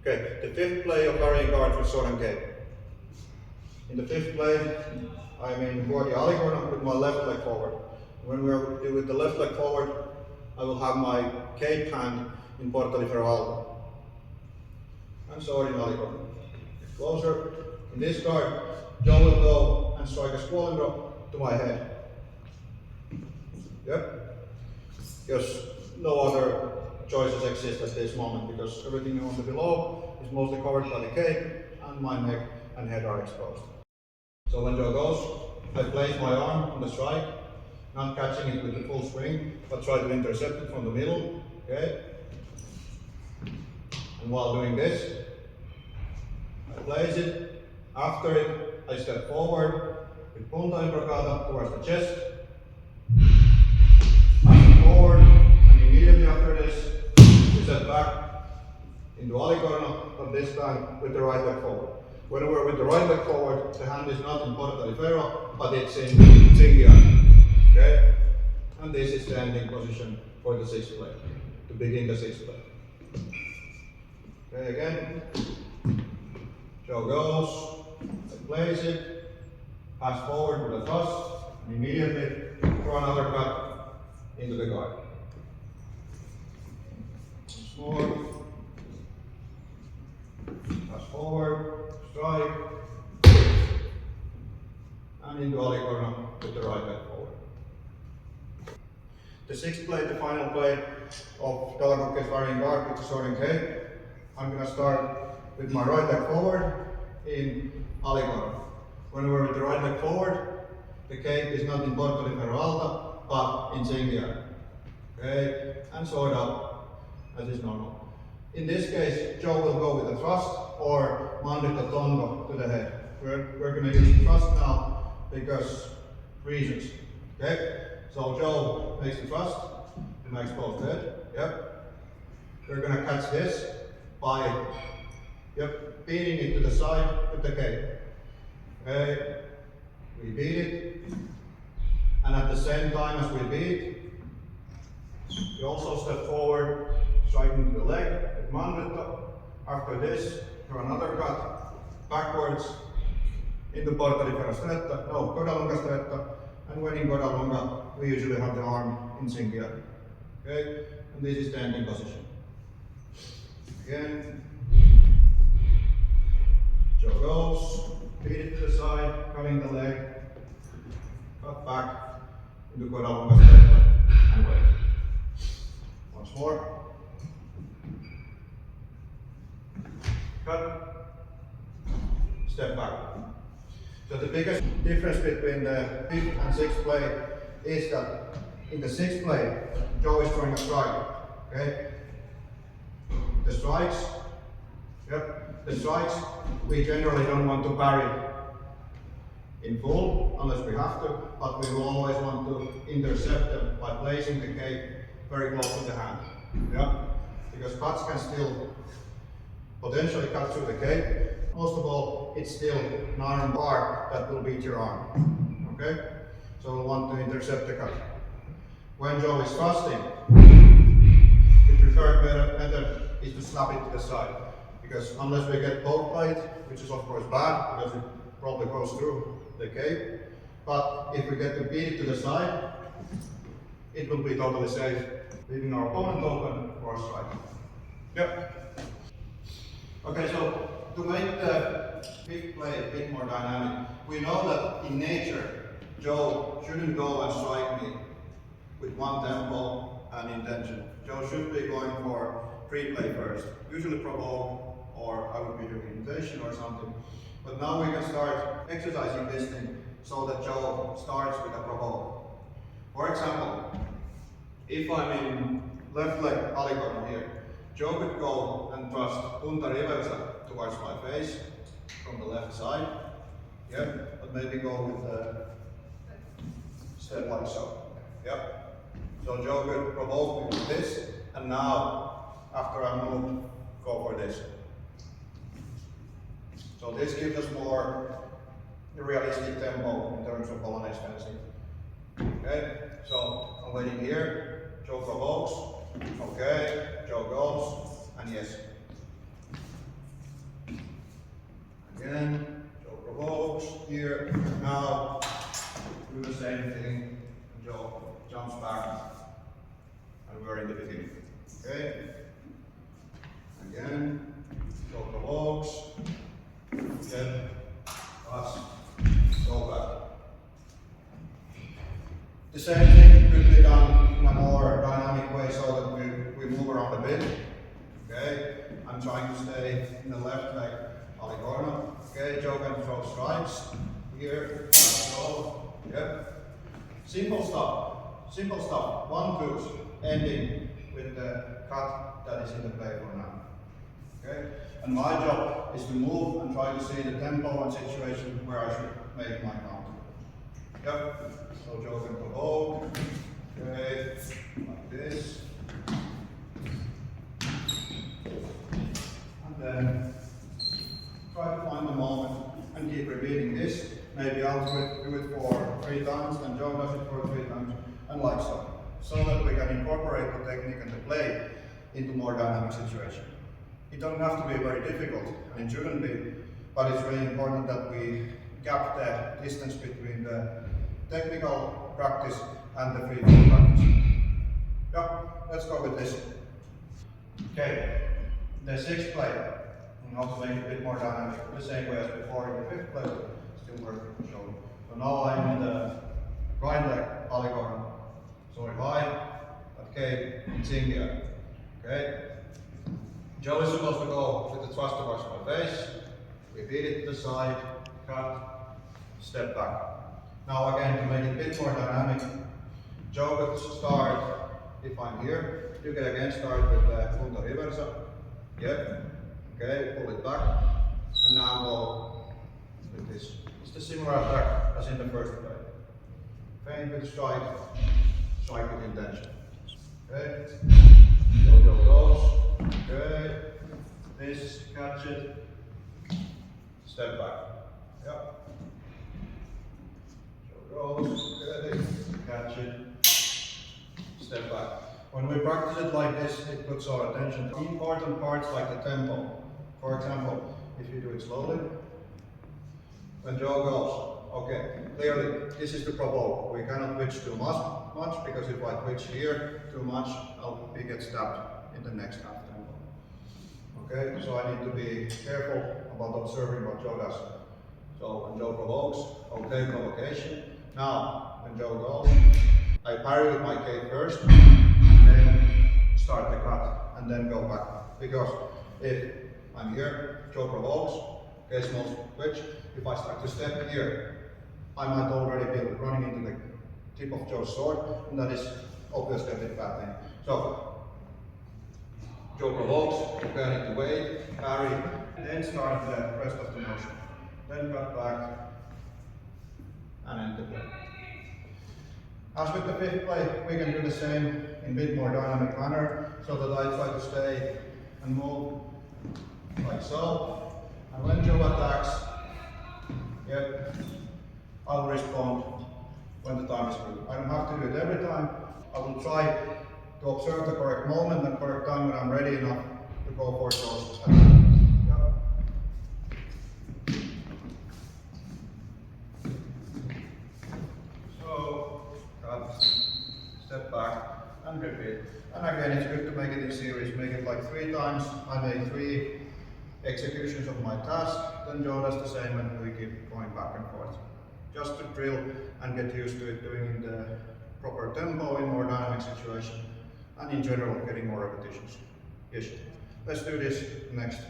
Okay, the fifth play of parrying guards with sword and cape. In the fifth play, I'm in for the Dall'Agocchie with my left leg forward. When we're with the left leg forward, I will have my cape hand in porta di ferro and sword in Dall'Agocchie. Closer. In this guard, Joe will go and strike a squalling drop to my head. Yep. Because no other choices exist at this moment, because everything on the below is mostly covered by the cape and my neck and head are exposed. So when Joe goes, I place my arm on the strike, not catching it with the full swing, but try to intercept it from the middle. Okay? And while doing this, I place it. After it, I step forward with punta imbrocata towards the chest. I step forward, and immediately after this, we step back into Dall'Agocchie, but this time with the right leg forward. When we're with the right leg forward, the hand is not in porta di ferro, but it's in Xingyan. Okay? And this is the ending position for the sixth play, to begin the sixth play. Okay, again. Joe goes, I place it, pass forward with a thrust, and immediately throw another cut into the guard. Once more. Pass forward, strike, and into Dall'Agocchie with the right leg forward. The sixth play, the final play of dall'Agocchie's parrying guard with the sword and cape. I'm going to start with my right leg forward in Dall'Agocchie. When we're with the right leg forward, the cape is not in porta di ferro alta, but in Xingyan. Okay, and sword up as is normal. In this case, Joe will go with a thrust or mandito tondo to the head. We're going to use the thrust now because reasons. Okay, so Joe makes the thrust in my exposed head. Yep. We're going to catch this by beating it to the side with the cape. Okay, we beat it, and at the same time as we beat, we also step forward, striking to the leg with mandito. After this, throw another cut backwards into porta di ferro stretta, no, coda lunga stretta, and when in coda lunga, we usually have the arm in Xingyan. Okay, and this is the ending position. Again, Joe goes, beat it to the side, cutting the leg, cut back into coda lunga stretta, and wait. Once more. Cut, step back. So the biggest difference between the fifth and sixth play is that in the sixth play, Joe is throwing a strike. Okay? The strikes, we generally don't want to parry in full unless we have to, but we will always want to intercept them by placing the cape very close to the hand. Yeah? Because cuts can still potentially cut through the cape. Most of all, it's still an iron bar that will beat your arm. Okay? So we'll want to intercept the cut. When Joe is thrusting, the preferred method is to slap it to the side. Because unless we get poke plate, which is of course bad because it probably goes through the cape, but if we get to beat it to the side, it will be totally safe, leaving our opponent open for a strike. Yep. Okay, so to make the fifth play a bit more dynamic, we know that in nature, Joe shouldn't go and strike me with one tempo and intention. Joe should be going for freeplay first, usually provoke, or I would be doing imitation or something. But now we can start exercising this thing so that Joe starts with a provoke. For example, if I'm in left leg Dall'Agocchie here, Joe could go and thrust punta riversa towards my face from the left side. Yep, but maybe go with the step like so. Yep. So Joe could provoke me with this, and now, after I move, go for this. So this gives us more realistic tempo in terms of Polonaise fencing. Okay, so I'm waiting here, Joe provokes, okay, Joe goes, and yes. again, Joe provokes here. Now do the same thing. Joe jumps back, and we're in the beginning. Okay. Again, Joe provokes. Step, pass, go back. The same thing could be done in a more dynamic way so that we move around a bit. Okay, I'm trying to stay in the left leg, dall'Agocchie. Okay, Joe can throw strikes here, go. Yep. Simple stuff. 1-2s, ending with the cut that is in the play for now. Okay, and my job is to move and try to see the tempo and situation where I should make my counter. Yep. So Joe can provoke. Okay, like this. And then try to find the moment and keep repeating this. Maybe I'll do it for 3 times, then Joe does it for 3 times, and like so. So that we can incorporate the technique and the play into more dynamic situation. It doesn't have to be very difficult, and it shouldn't be, but it's really important that we gap the distance between the technical practice and the free flow practice. Yeah, let's go with this. Okay, the 6th play, and also make it a bit more dynamic, the same way as before in the 5th play, still working for sure. So now I'm in the right leg, dall'Agocchie. Sorry, high, okay, it's in here. Okay. Joe is supposed to go with the thrust towards my face, repeat it to the side, cut, step back. Now again, to make it a bit more dynamic, Joe could start, if I'm here, you can again start with the punta reversa. Yep. Okay, pull it back, and now go with this. It's a similar attack as in the first play. Feint with strike, strike with intention. Okay. Joe goes. Okay. This, catch it. Step back. Yep. Joe goes. Okay. Catch it. Step back. When we practice it like this, it puts our attention to important parts like the tempo. For example, if you do it slowly, when Joe goes, okay, clearly this is the provoke. We cannot twitch too much because if I twitch here too much, I'll get stabbed in the next half tempo. Okay, so I need to be careful about observing what Joe does. So when Joe provokes, okay, provocation. Now, when Joe goes, I parry with my cape first, and then start the cut, and then go back. Because if I'm here, Joe provokes, okay, small twitch. If I start to step here, I might already be running into the tip of Joe's sword, and that is obviously a bit bad thing. So, Joe provokes, okay, I need to wait, parry, then start the rest of the motion. Then cut back, and end the play. As with the 5th play, we can do the same in a bit more dynamic manner, so that I try to stay and move like so. And when Joe attacks, yep, I'll respond when the time is good. I don't have to do it every time. I will try to observe the correct moment and correct time when I'm ready enough to go for Joe's attack. Yep. So, cut, step back, and repeat. And again, it's good to make it in series. Make it like 3 times. I make 3 executions of my task, then Joe does the same, and we keep going back and forth. Just to drill and get used to it, doing in the proper tempo in more dynamic situation, and in general getting more repetitions. Yes. Let's do this next.